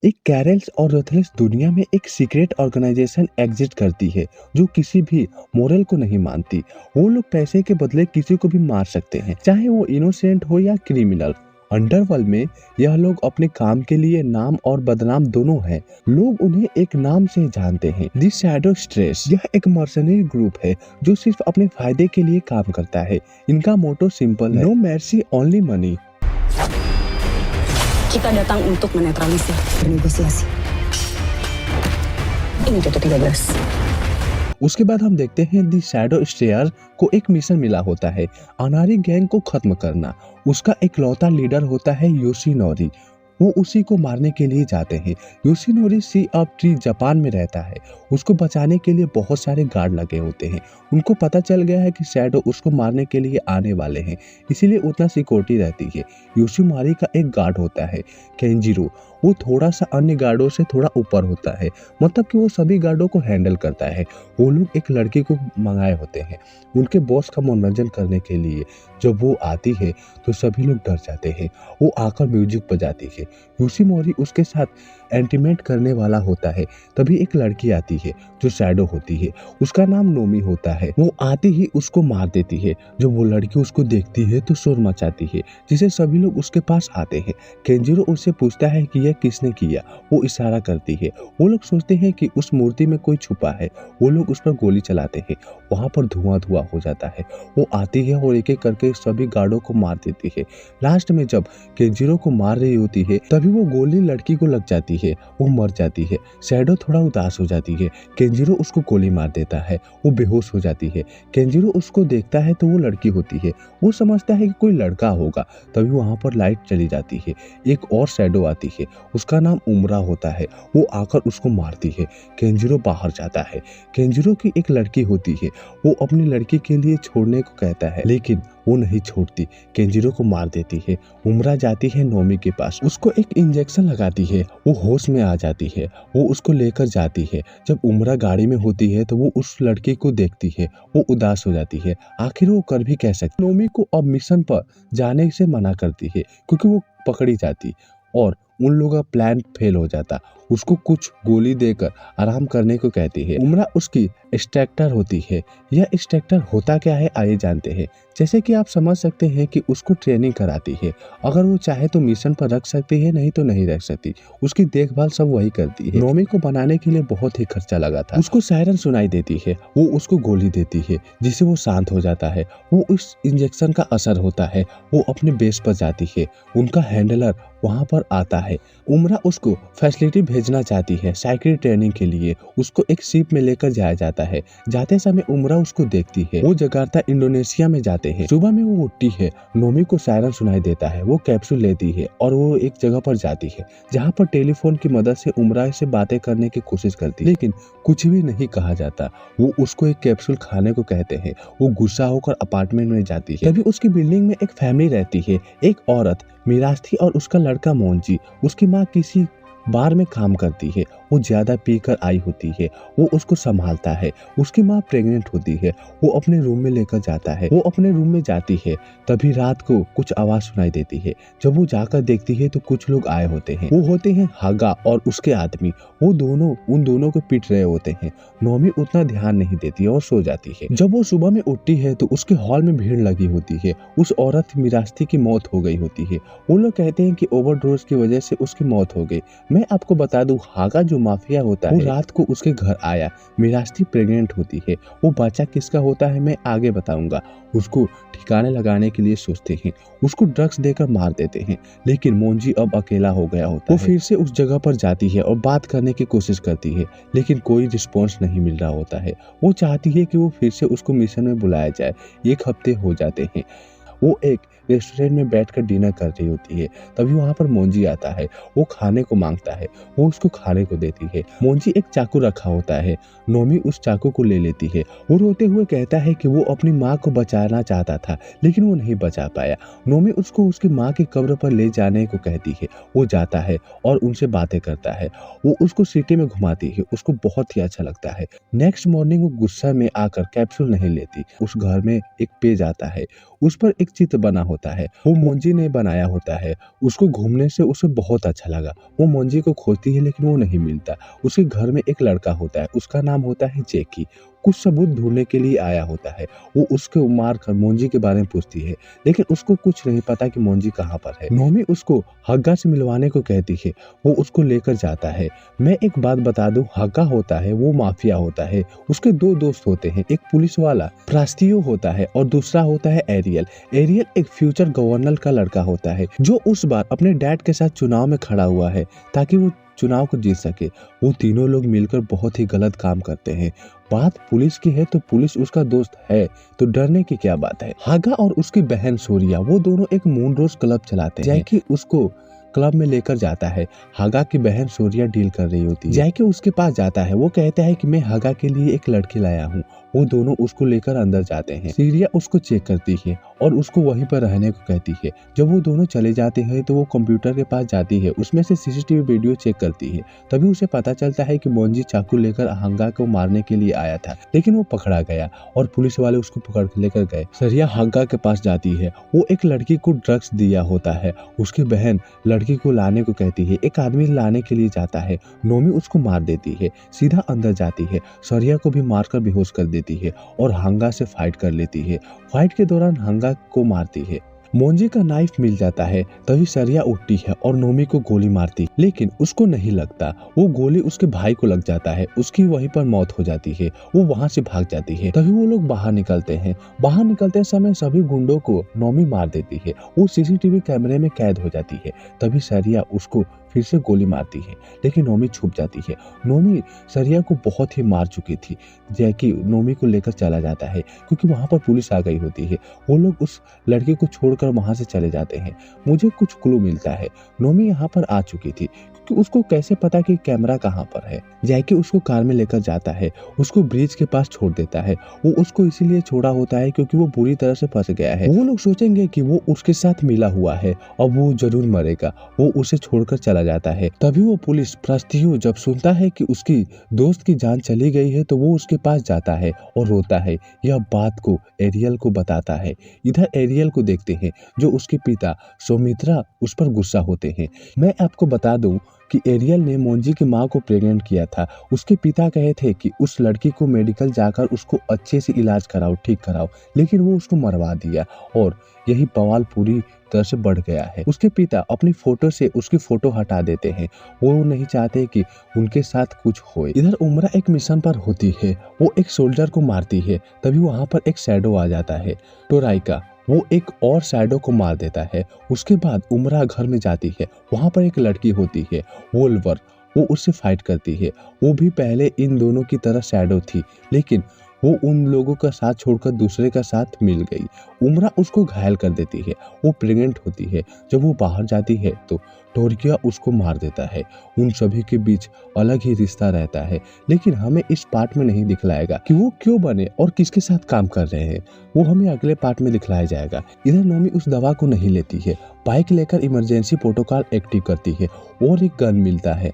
एक कैरल्स और रथलेस दुनिया में एक सीक्रेट ऑर्गेनाइजेशन एग्जिस्ट करती है जो किसी भी मोरल को नहीं मानती। वो लोग पैसे के बदले किसी को भी मार सकते हैं, चाहे वो इनोसेंट हो या क्रिमिनल। अंडरवर्ल्ड में यह लोग अपने काम के लिए नाम और बदनाम दोनों हैं। लोग उन्हें एक नाम से जानते हैं, दी शैडो स्ट्रेस। यह एक मर्सनरी ग्रुप है जो सिर्फ अपने फायदे के लिए काम करता है। इनका मोटो सिंपल है, no mercy only money. Kita datang untuk menetralisir, bernegosiasi. Ini Toto 13. उसके बाद हम देखते हैं दी शैडो स्टेयर को एक मिशन मिला होता है, अनारी गैंग को खत्म करना। उसका एक लौता लीडर होता है योशिनोरी। वो उसी को मारने के लिए जाते हैं। Yoshinori sea of tree Japan में रहता है। उसको बचाने के लिए बहुत सारे गार्ड लगे होते हैं। उनको पता चल गया है कि शैडो उसको मारने के लिए आने वाले हैं, इसीलिए उतना सिक्योरिटी रहती है। योशिमारी का एक गार्ड होता है केंजिरो। वो थोड़ा सा अन्य गार्डों से थोड़ा ऊपर होता है, मतलब कि वो सभी गार्डों को हैंडल करता है। वो लोग एक लड़की को मंगाए होते हैं उनके बॉस का मनोरंजन करने के लिए। जब वो आती है तो सभी लोग डर जाते हैं। वो आकर म्यूजिक बजाती है। योशिमोरी उसके साथ एंटीमेट करने वाला होता है। तभी एक लड़की आती है जो शैडो होती है। उसका नाम नोमी होता है। वो आते ही उसको मार देती है। जब वो लड़की उसको देखती है तो शोर मचाती है, जिसे सभी लोग उसके पास आते हैं। केंजिरो उससे पूछता है कि यह किसने किया। वो इशारा करती है। वो लोग सोचते हैं कि उस मूर्ति में कोई छुपा है। वो लोग उस पर गोली चलाते हैं। वहां पर धुआं धुआं हो जाता है। वो आती है और एक एक करके सभी गार्डों को मार देती है। लास्ट में जब केंजिरो को मार रही होती है तभी वो गोली लड़की को लग जाती है। वो मर जाती है। शैडो थोड़ा उदास हो जाती है। केंजिरो उसको गोली मार देता है। वो बेहोश हो जाती है। केंजिरो उसको देखता है तो वो लड़की होती है। वो समझता है कि कोई लड़का होगा। तभी वहां पर लाइट चली जाती है। एक और शैडो आती है, उसका नाम उमरा होता है। वो आकर उसको मारती है। केंजिरो बाहर जाता है। केंजिरो की एक लड़की होती है। वो अपनी लड़की के लिए छोड़ने को कहता है, लेकिन वो नहीं छोड़ती, केंजिरो को मार देती है। उमरा जाती है नोमी के पास, उसको एक इंजेक्शन लगाती है। वो होश में आ जाती है। वो उसको लेकर जाती है। जब उमरा गाड़ी में होती है तो वो उस लड़की को देखती है। वो उदास हो जाती है। आखिर वो कर भी कह सकती। नोमी को अब मिशन पर जाने से मना करती है क्योंकि वो पकड़ी जाती और उन लोगों का प्लान फेल हो जाता। उसको कुछ गोली देकर आराम करने को कहती है। उमरा उसकी एक्सट्रैक्टर होती है। यह एक्सट्रैक्टर होता क्या है आइए जानते हैं। जैसे कि आप समझ सकते हैं कि उसको ट्रेनिंग कराती है। अगर वो चाहे तो मिशन पर रख सकती है, नहीं तो नहीं रख सकती। उसकी देखभाल सब वही करती है। नोमी को बनाने के लिए बहुत ही खर्चा लगा था। उसको सायरन सुनाई देती है। वो उसको गोली देती है जिससे वो शांत हो जाता है। वो उस इंजेक्शन का असर होता है। वो अपने बेस पर जाती है। उनका हैंडलर वहां पर आता है। उमरा उसको फैसिलिटी भेजना चाहती है साइकिल ट्रेनिंग के लिए। उसको एक शिप में लेकर जाया जाता है। जाते समय उमरा उसको देखती है। वो जकार्ता इंडोनेशिया में जाते हैं। सुबह में वो उठती है। नोमी को सायरन सुनाई देता है। वो कैप्सूल लेती है और वो एक जगह पर जाती है जहाँ पर टेलीफोन की मदद से उमरा से बातें करने की कोशिश करती है, लेकिन कुछ भी नहीं कहा जाता। वो उसको एक कैप्सूल खाने को कहते हैं। वो गुस्सा होकर अपार्टमेंट में जाती है। तभी उसकी बिल्डिंग में एक फैमिली रहती है। एक औरत मिरास्थी और उसका लड़का मोंजी। उसकी माँ किसी बार में काम करती है। वो ज्यादा पीकर आई होती है। वो उसको संभालता है। उसकी माँ प्रेग्नेंट होती है। वो अपने रूम में लेकर जाता है। वो अपने रूम में जाती है। तभी रात को कुछ आवाज सुनाई देती है। जब वो जाकर देखती है तो कुछ लोग आए होते हैं। वो होते हैं हागा और उसके आदमी। वो दोनों उन दोनों को पीट रहे होते हैं। नोमी उतना ध्यान नहीं देती और सो जाती है। जब वो सुबह में उठती है तो उसके हॉल में भीड़ लगी होती है। उस औरत मिरास्थी की मौत हो गई होती है। वो लोग कहते हैं कि ओवरडोज की वजह से उसकी मौत हो गई। मैं आपको बता दूं, हागा जो माफिया होता है वो रात को उसके घर आया। मिरास्थी प्रेग्नेंट होती है। वो बच्चा किसका होता है मैं आगे बताऊंगा। उसको ठिकाने लगाने के लिए सोचते हैं। उसको ड्रग्स देकर मार देते हैं, लेकिन मोंजी अब अकेला हो गया होता है। वो फिर से उस जगह पर जाती है और बात करने की कोशिश करती है, लेकिन कोई रिस्पॉन्स नहीं मिल रहा होता है। वो चाहती है कि वो फिर से उसको मिशन में बुलाया जाए। 1 हफ्ते हो जाते हैं। वो एक रेस्टोरेंट में बैठकर डिनर कर रही होती है। तभी वहां पर मोंजी आता है। वो खाने को मांगता है। वो उसको खाने को देती है। मोंजी एक चाकू रखा होता है। नोमी उस चाकू को ले लेती है। वो रोते हुए कहता है कि वो अपनी माँ को बचाना चाहता था, लेकिन वो नहीं बचा पाया। नोमी उसको उसकी माँ की कब्र पर ले जाने को कहती है। वो जाता है और उनसे बातें करता है। वो उसको सिटी में घुमाती है। उसको बहुत ही अच्छा लगता है। नेक्स्ट मॉर्निंग वो गुस्सा में आकर कैप्सूल नहीं लेती। उस घर में एक पेज आता है। उस पर एक चित्र बना होता है, वो मोंजी ने बनाया होता है। उसको घूमने से उसे बहुत अच्छा लगा। वो मोंजी को खोजती है लेकिन वो नहीं मिलता। उसके घर में एक लड़का होता है, उसका नाम होता है जैकी। कुछ सबूत ढूंढने के लिए आया होता है। वो उसको मार कर मोंजी के बारे में पूछती है, लेकिन उसको कुछ नहीं पता कि मोंजी कहाँ पर है। नोमी उसको हग्गा से मिलवाने को कहती है। वो उसको लेकर जाता है। मैं एक बात बता दूं, हग्गा होता है वो माफिया होता है। उसके दो दोस्त होते हैं, एक पुलिस वाला प्रास्तियो होता है और दूसरा होता है एरियल। एरियल एक फ्यूचर गवर्नर का लड़का होता है जो उस बार अपने डैड के साथ चुनाव में खड़ा हुआ है ताकि वो चुनाव को जीत सके। वो तीनों लोग मिलकर बहुत ही गलत काम करते हैं। बात पुलिस की है तो पुलिस उसका दोस्त है, तो डरने की क्या बात है। हागा और उसकी बहन सोरिया वो दोनों एक मून रोज क्लब चलाते हैं। जैकी उसको क्लब में लेकर जाता है। हागा की बहन सोरिया डील कर रही होती है। जैकी उसके पास जाता है। वो कहता है कि मैं हागा के लिए एक लड़की लाया हूँ। वो दोनों उसको लेकर अंदर जाते हैं। सीरिया उसको चेक करती है और उसको वहीं पर रहने को कहती है। जब वो दोनों चले जाते हैं तो वो कंप्यूटर के पास जाती है, उसमें से सीसीटीवी वीडियो चेक करती है। तभी उसे पता चलता है कि मोंजी चाकू लेकर हागा को मारने के लिए आया था, लेकिन वो पकड़ा गया और पुलिस वाले उसको पकड़ के लेकर गए। सरिया हागा के पास जाती है। वो एक लड़की को ड्रग्स दिया होता है। उसकी बहन लड़की को लाने को कहती है। एक आदमी लाने के लिए जाता है। नोमी उसको मार देती है, सीधा अंदर जाती है। सरिया को भी मारकर बेहोश कर देती है और हागा से फाइट कर लेती है। फाइट के दौरान हागा को मारती है। मोंजी का नाइफ मिल जाता है। तभी सरिया उठती है और नोमी को गोली मारती, लेकिन उसको नहीं लगता। वो गोली उसके भाई को लग जाता है। उसकी वहीं पर मौत हो जाती है। वो वहां से भाग जाती है। तभी वो लोग बाहर निकलते हैं। बाहर निकलते समय सभी गुंडों को नोमी मार देती है। वो सीसीटीवी कैमरे में कैद हो जाती है। तभी सरिया उसको फिर से गोली मारती है, लेकिन नोमी छुप जाती है। नोमी सरिया को बहुत ही मार चुकी थी। जैकी नोमी को लेकर चला जाता है क्योंकि वहां पर पुलिस आ गई होती है। वो लोग उस लड़के को छोड़कर वहां से चले जाते हैं। मुझे कुछ क्लू मिलता है। नोमी यहाँ पर आ चुकी थी क्योंकि उसको कैसे पता कि कैमरा कहाँ पर है। जैकी उसको कार में लेकर जाता है, उसको ब्रिज के पास छोड़ देता है। वो उसको इसीलिए छोड़ा होता है क्योंकि वो बुरी तरह से फंस गया है। वो लोग सोचेंगे कि वो उसके साथ मिला हुआ है और वो जरूर मरेगा। वो उसे छोड़कर चला जाता है। तभी वो पुलिस प्रास्तियो जब सुनता है कि उसकी दोस्त की जान चली गई है तो वो उसके पास जाता है और रोता है। यह बात को एरियल को बताता है। इधर एरियल को देखते हैं जो उसके पिता सौमित्रा उस पर गुस्सा होते हैं। मैं आपको बता दूं कि एरियल ने मोंजी की माँ को प्रेग्नेंट किया था। उसके पिता कहे थे कि उस लड़की को मेडिकल जाकर उसको अच्छे से इलाज कराओ, ठीक कराओ, लेकिन वो उसको मरवा दिया और यही बवाल पूरी तरह से बढ़ गया है। उसके पिता अपनी फोटो से उसकी फोटो हटा देते हैं। वो नहीं चाहते कि उनके साथ कुछ होए। इधर उमरा एक मिशन पर होती है। वो एक सोल्जर को मारती है। तभी वहां पर एक शैडो आ जाता है, टोराइका। वो एक और शैडो को मार देता है। उसके बाद उमरा घर में जाती है। वहां पर एक लड़की होती है, वोल्वर। वो उससे फाइट करती है। वो भी पहले इन दोनों की तरह शैडो थी, लेकिन वो उन लोगों का साथ छोड़कर दूसरे का साथ मिल गई। उमरा उसको घायल कर देती है। वो प्रेग्नेंट होती है। जब वो बाहर जाती है तो टोरकिया उसको मार देता है। उन सभी के बीच अलग ही रिश्ता रहता है, लेकिन हमें इस पार्ट में नहीं दिखलाएगा कि वो क्यों बने और किसके साथ काम कर रहे हैं। वो हमें अगले पार्ट में दिखलाया जाएगा। इधर नोमी उस दवा को नहीं लेती है। बाइक लेकर इमरजेंसी प्रोटोकॉल एक्टिव करती है और एक गन मिलता है।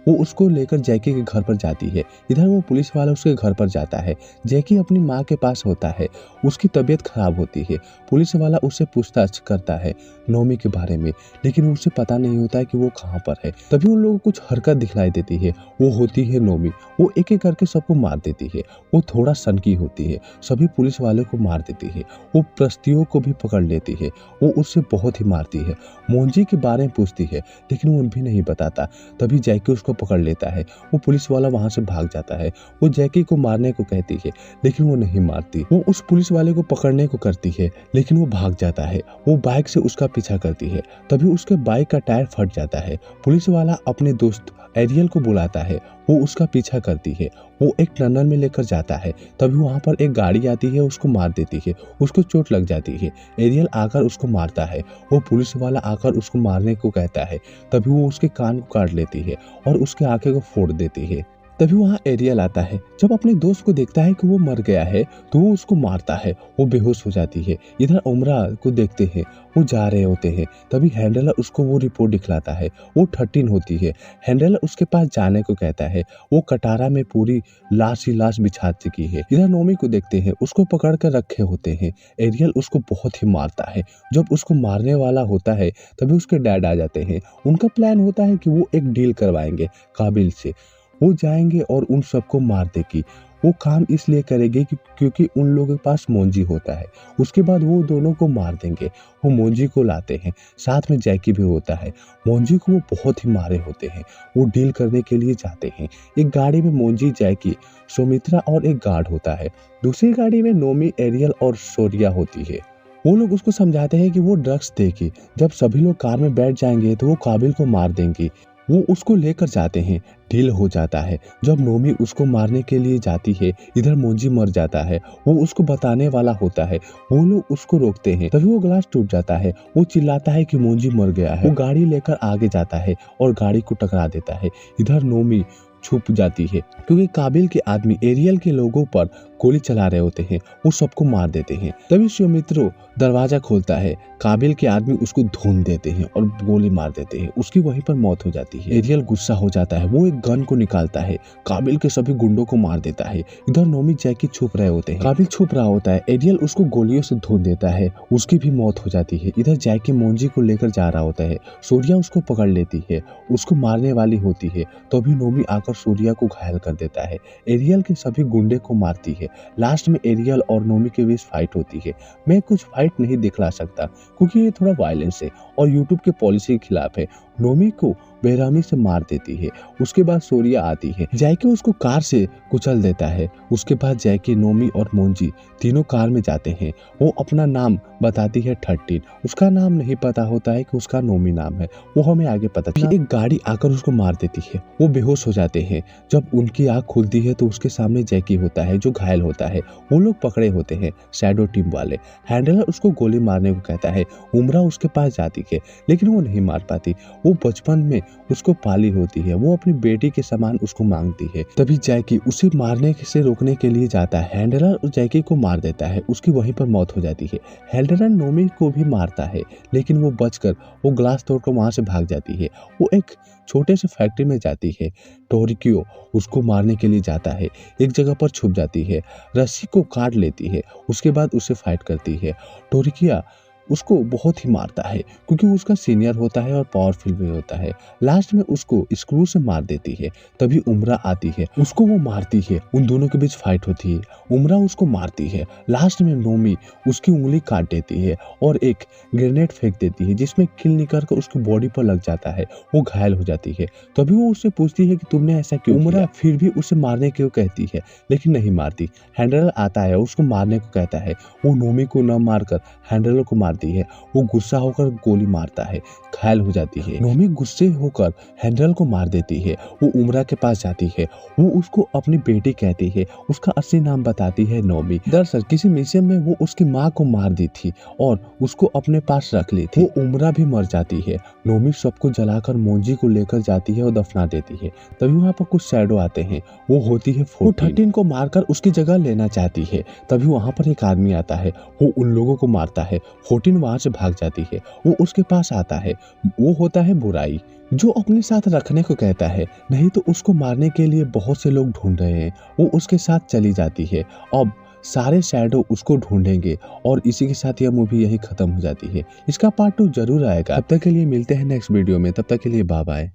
वो उसको लेकर जैकी के घर पर जाती है। इधर वो पुलिस वाला उसके घर पर जाता है। जैकी अपनी माँ के पास होता है। उसकी तबीयत खराब होती है। पुलिस वाला उससे पूछताछ करता है नोमी के बारे में, लेकिन उसे पता नहीं होता है कि वो कहाँ पर है। तभी उन लोगों को कुछ हरकत दिखलाई देती है। वो होती है नोमी। वो एक एक करके सबको मार देती है। वो थोड़ा सनकी होती है। सभी पुलिस वालों को मार देती है। वो प्रस्तियों को भी पकड़ लेती है। वो उससे बहुत ही मारती है। मोंजी के बारे में पूछती है, लेकिन वो भी नहीं बताता। तभी जैकी उसको पकड़ लेता है। वो पुलिस वाला वहां से भाग जाता है। वो जैकी को मारने को कहती है, लेकिन वो नहीं मारती। वो उस पुलिस वाले को पकड़ने को करती है, लेकिन वो भाग जाता है। वो बाइक से उसका पीछा करती है। तभी उसके बाइक का टायर फट जाता है। पुलिस वाला अपने दोस्त एरियल को बुलाता है। वो उसका पीछा करती है। वो एक टनल में लेकर जाता है। तभी वहां पर एक गाड़ी आती है, उसको मार देती है। उसको चोट लग जाती है। एरियल आकर उसको मारता है। वो पुलिस वाला आकर उसको मारने को कहता है। तभी वो उसके कान को काट लेती है और उसके आंखें को फोड़ देती है। तभी वहाँ एरियल आता है। जब अपने दोस्त को देखता है कि वो मर गया है तो वो उसको मारता है, वो बेहोश हो जाती है। इधर उमरा को देखते हैं, वो जा रहे होते हैं। तभी हैंडलर उसको वो रिपोर्ट दिखलाता है, वो 13 होती है। हैंडलर उसके पास जाने को कहता है, वो कटारा में पूरी लाश ही लाश बिछा चुकी है। इधर नोमी को देखते हैं, उसको पकड़ कर रखे होते हैं। एरियल उसको बहुत ही मारता है। जब उसको मारने वाला होता है तभी उसके डैड आ जाते हैं। उनका प्लान होता है कि वो एक डील करवाएंगे काबिल से। वो जाएंगे और उन सबको मार देगी। वो काम इसलिए करेंगे क्योंकि उन लोगों के पास मोंजी होता है। उसके बाद वो दोनों को मार देंगे। वो मोंजी को लाते हैं, साथ में जैकी भी होता है। मोंजी को वो बहुत ही मारे होते हैं। वो डील करने के लिए जाते हैं। एक गाड़ी में मोंजी, जैकी, सुमित्रा और एक गार्ड होता है। दूसरी गाड़ी में नोमी, एरियल और सोरिया होती है। वो लोग उसको समझाते हैं कि वो ड्रग्स देगी। जब सभी लोग कार में बैठ जाएंगे तो वो काबिल को मार देंगी। वो उसको लेकर जाते हैं। डील हो जाता है। जब नोमी उसको मारने के लिए जाती है, इधर मोंजी मर जाता है। वो उसको बताने वाला होता है। वो लोग उसको रोकते हैं। तभी वो ग्लास टूट जाता है। वो चिल्लाता है कि मोंजी मर गया है। वो गाड़ी लेकर आगे जाता है और गाड़ी को टकरा देता है। इधर नोमी छुप जाती है क्योंकि काबिल के आदमी एरियल के लोगों पर गोली चला रहे होते हैं। वो सबको मार देते हैं। तभी सुमित्रो दरवाजा खोलता है। काबिल के आदमी उसको ढूंढ देते हैं और गोली मार देते हैं। उसकी वहीं पर मौत हो जाती है। एरियल गुस्सा हो जाता है। वो एक गन को निकालता है, काबिल के सभी गुंडों को मार देता है। इधर नोमी, जैकी छुप रहे होते हैं। काबिल छुप रहा होता है। एरियल उसको गोलियों से ढूंढ देता है। उसकी भी मौत हो जाती है। इधर जैकी मोंजी को लेकर जा रहा होता है। सूर्या उसको पकड़ लेती है, उसको मारने वाली होती है। तो अभी नोमी आकर सूर्या को घायल कर देता है। एरियल के सभी गुंडे को मारती है। लास्ट में एरियल और नोमी के बीच फाइट होती है। मैं कुछ फाइट नहीं दिखला सकता क्योंकि ये थोड़ा वायलेंस है और यूट्यूब के पॉलिसी के खिलाफ है। नोमी को बेरहमी से मार देती है। उसके बाद सूर्या आती है। जैकी उसको कार से कुचल देता है। उसके बाद जैकी, नोमी और मोंजी तीनों कार में जाते हैं। वो अपना नाम बताती है 13। उसका नाम नहीं पता होता है कि उसका नोमी नाम है। वो हमें आगे पता चलता है। एक गाड़ी आकर उसको मार देती है। वो बेहोश हो जाते हैं। जब उनकी आँख खुलती है तो उसके सामने जैकी होता है जो घायल होता है। वो लोग पकड़े होते हैं शैडो टीम वाले। हैंडलर उसको गोली मारने को कहता है। उमरा उसके पास जाती है लेकिन वो नहीं मार पाती। वो बचपन में उसको पाली होती है। वो अपनी बेटी के समान उसको मांगती है। तभी जैकी उसे मारने से रोकने के लिए जाता है। हैंडलर जैकी को मार देता है। उसकी वहीं पर मौत हो जाती है। हैंडलर नोमी को भी मारता है लेकिन वो बचकर वो ग्लास तोड़कर वहां से भाग जाती है। वो एक छोटे से फैक्ट्री में जाती है। टोरिकियो उसको मारने के लिए जाता है। एक जगह पर छुप जाती है, रस्सी को काट लेती है। उसके बाद उससे फाइट करती है। टोरिकिया उसको बहुत ही मारता है क्योंकि वो उसका सीनियर होता है और पावरफुल भी होता है। लास्ट में उसको स्क्रू से मार देती है। तभी उमरा आती है, उसको वो मारती है। उन दोनों के बीच फाइट होती है। उमरा उसको मारती है। लास्ट में नोमी उसकी उंगली काट देती है और एक ग्रेनेड फेंक देती है जिसमें किल निकल कर उसकी बॉडी पर लग जाता है। वो घायल हो जाती है। तभी वो उससे पूछती है कि तुमने ऐसा क्यों किया? उमरा फिर भी उसे मारने क्यों कहती है लेकिन नहीं मारती। हैंडलर आता है, उसको मारने को कहता है। वो नोमी को न मारकर हैंडलर को मारती है। वो गुस्सा होकर गोली मारता है, घायल हो जाती है। नोमी गुस्से होकर हैंडलर को मार देती है। वो उमरा के पास जाती है। वो उसको अपनी बेटी कहती है। उसका असली नाम बताती है नोमी। दरअसल किसी मिशन में वो उसकी माँ को मार दी थी और उसको अपने पास रख ली थी। वो उमरा भी मर जाती है। नोमी सबको जलाकर मोंजी को लेकर जाती है और दफना देती है। तभी वहाँ पर कुछ शैडो आते हैं। वो होती है 13 को मारकर उसकी जगह लेना चाहती है। तभी वहाँ पर एक आदमी आता है। वो उन लोगों को मारता है। 14 वहां से भाग जाती है। वो उसके पास आता है। वो होता है बुराई जो अपने साथ रखने को कहता है, नहीं तो उसको मारने के लिए बहुत से लोग ढूंढ रहे हैं। वो उसके साथ चली जाती है। अब सारे शैडो उसको ढूंढेंगे और इसी के साथ यह मूवी यही खत्म हो जाती है। इसका पार्ट 2 जरूर आएगा। तब तक के लिए मिलते हैं नेक्स्ट वीडियो में। तब तक के लिए बाय बाय।